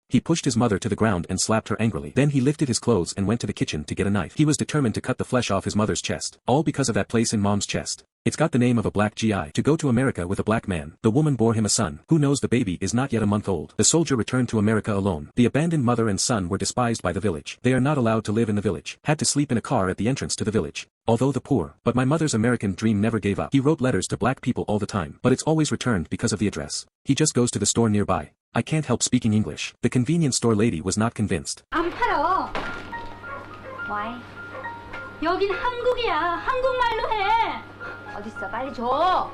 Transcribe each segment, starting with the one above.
He pushed his mother to the ground and slapped her angrily. Then he lifted his clothes and went to the kitchen to get a knife. He was determined to cut the flesh off his mother's chest. All because of that place in Mom's chest. It's got the name of a black GI. To go to America with a black man. The woman bore him a son. Who knows, the baby is not yet a month old. The soldier returned to America alone. The abandoned mother and son were despised by the village. They are not allowed to live in the village. Had to sleep in a car at the entrance to the village. Although the poor, but my mother's American dream never gave up. He wrote letters to black people all the time, but it's always returned because of the address. He just goes to the store nearby. I can't help speaking English. The convenience store lady was not convinced. 안 팔어. Why? 여긴 한국이야. 한국말로 해. 어딨어? 빨리 줘.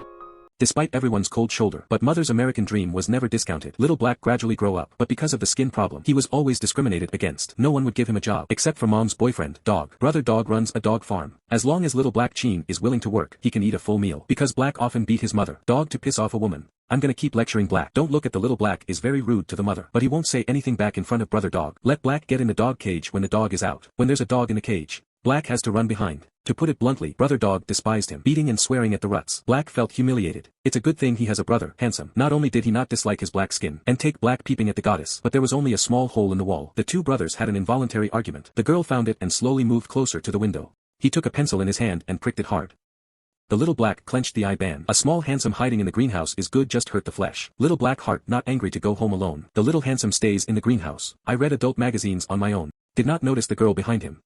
Despite everyone's cold shoulder, but mother's American dream was never discounted. Little Black gradually grow up, but because of the skin problem, he was always discriminated against. No one would give him a job, except for Mom's boyfriend, Dog. Brother Dog runs a dog farm. As long as Little Black Cheen is willing to work, he can eat a full meal. Because Black often beat his mother, Dog, to piss off a woman. I'm gonna keep lecturing Black. Don't look at the Little Black is very rude to the mother, but he won't say anything back in front of Brother Dog. Let Black get in the dog cage when the dog is out. When there's a dog in the cage, Black has to run behind. To put it bluntly, Brother Dog despised him, beating and swearing at the ruts. Black felt humiliated. It's a good thing he has a brother, Handsome. Not only did he not dislike his black skin, and take Black peeping at the goddess, but there was only a small hole in the wall. The two brothers had an involuntary argument. The girl found it and slowly moved closer to the window. He took a pencil in his hand and pricked it hard. The Little Black clenched the eye band. A small Handsome hiding in the greenhouse is good, just hurt the flesh. Little Black heart not angry to go home alone. The Little Handsome stays in the greenhouse. I read adult magazines on my own. Did not notice the girl behind him.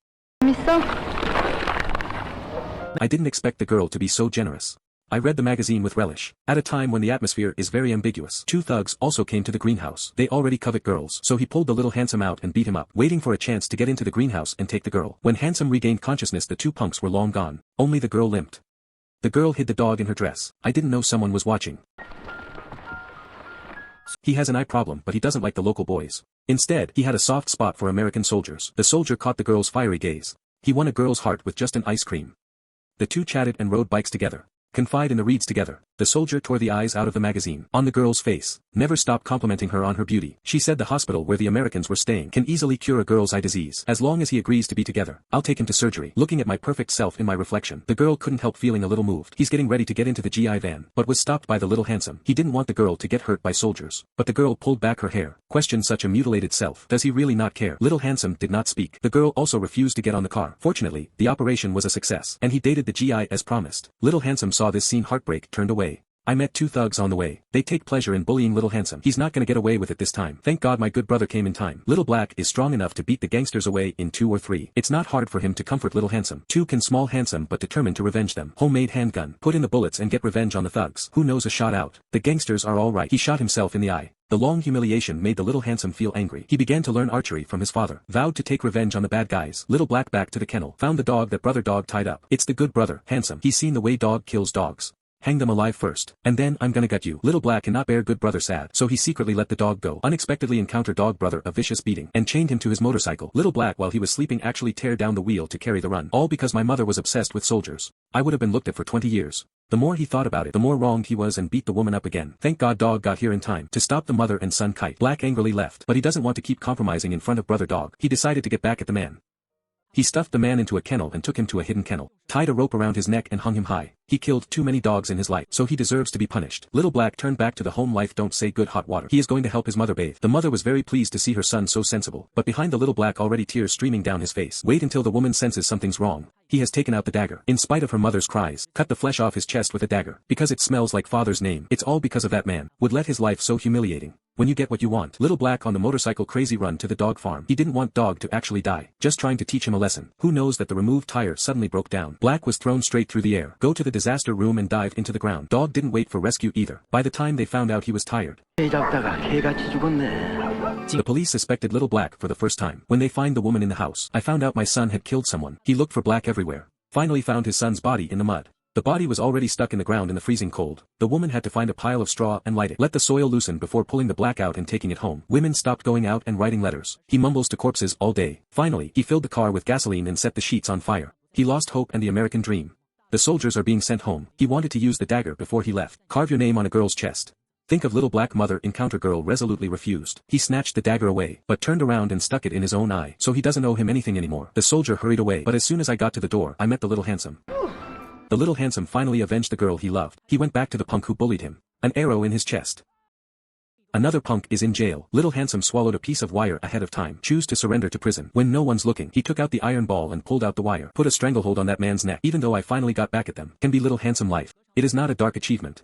I didn't expect the girl to be so generous. I read the magazine with relish. At a time when the atmosphere is very ambiguous. Two thugs also came to the greenhouse. They already covet girls, so he pulled the Little Handsome out and beat him up, waiting for a chance to get into the greenhouse and take the girl. When Handsome regained consciousness, the two punks were long gone. Only the girl limped. The girl hid the dog in her dress. I didn't know someone was watching. He has an eye problem, but he doesn't like the local boys. Instead, he had a soft spot for American soldiers. The soldier caught the girl's fiery gaze. He won a girl's heart with just an ice cream. The two chatted and rode bikes together. Confide in the reeds together. The soldier tore the eyes out of the magazine. On the girl's face. Never stopped complimenting her on her beauty. She said the hospital where the Americans were staying can easily cure a girl's eye disease. As long as he agrees to be together, I'll take him to surgery. Looking at my perfect self in my reflection, the girl couldn't help feeling a little moved. He's getting ready to get into the GI van, but was stopped by the Little Handsome. He didn't want the girl to get hurt by soldiers. But the girl pulled back her hair. Questioned such a mutilated self. Does he really not care? Little Handsome did not speak. The girl also refused to get on the car. Fortunately, the operation was a success, and he dated the GI as promised. Little Handsome saw this scene, heartbreak, turned away. I met two thugs on the way. They take pleasure in bullying Little Handsome. He's not gonna get away with it this time. Thank God my good brother came in time. Little Black is strong enough to beat the gangsters away in 2 or 3. It's not hard for him to comfort Little Handsome. Two can small Handsome but determined to revenge them. Homemade handgun. Put in the bullets and get revenge on the thugs. Who knows, a shot out. The gangsters are all right. He shot himself in the eye. The long humiliation made the Little Handsome feel angry. He began to learn archery from his father. Vowed to take revenge on the bad guys. Little Black back to the kennel. Found the dog that Brother Dog tied up. It's the good brother, Handsome. He's seen the way Dog kills dogs. Hang them alive first, and then I'm gonna gut you. Little Black cannot bear good brother sad, so he secretly let the dog go. Unexpectedly encountered Dog brother a vicious beating, and chained him to his motorcycle. Little Black while he was sleeping actually tear down the wheel to carry the run. All because my mother was obsessed with soldiers. I would have been looked at for 20 years. The more he thought about it, the more wronged he was and beat the woman up again. Thank God Dog got here in time to stop the mother and son kite. Black angrily left, but he doesn't want to keep compromising in front of Brother Dog. He decided to get back at the man. He stuffed the man into a kennel and took him to a hidden kennel, tied a rope around his neck and hung him high. He killed too many dogs in his life, so he deserves to be punished. Little Black turned back to the home life. Don't say good hot water. He is going to help his mother bathe. The mother was very pleased to see her son so sensible, but behind the Little Black already tears streaming down his face. Wait until the woman senses something's wrong. He has taken out the dagger. In spite of her mother's cries, cut the flesh off his chest with a dagger. Because it smells like father's name. It's all because of that man. Would let his life so humiliating. When you get what you want. Little Black on the motorcycle crazy run to the dog farm. He didn't want Dog to actually die. Just trying to teach him a lesson. Who knows that the removed tire suddenly broke down. Black was thrown straight through the air. Go to the disaster room and dived into the ground. Dog didn't wait for rescue either. By the time they found out he was tired. The police suspected Little Black for the first time. When they find the woman in the house. I found out my son had killed someone. He looked for Black everywhere. Finally found his son's body in the mud. The body was already stuck in the ground in the freezing cold. The woman had to find a pile of straw and light it. Let the soil loosen before pulling the Black out and taking it home. Women stopped going out and writing letters. He mumbles to corpses all day. Finally, he filled the car with gasoline and set the sheets on fire. He lost hope and the American dream. The soldiers are being sent home. He wanted to use the dagger before he left. Carve your name on a girl's chest. Think of Little Black mother encounter girl resolutely refused. He snatched the dagger away, but turned around and stuck it in his own eye. So he doesn't owe him anything anymore. The soldier hurried away, but as soon as I got to the door, I met the Little Handsome. The Little Handsome finally avenged the girl he loved. He went back to the punk who bullied him. An arrow in his chest. Another punk is in jail. Little Handsome swallowed a piece of wire ahead of time. Choose to surrender to prison. When no one's looking, he took out the iron ball and pulled out the wire. Put a stranglehold on that man's neck. Even though I finally got back at them. Can be Little Handsome life. It is not a dark achievement.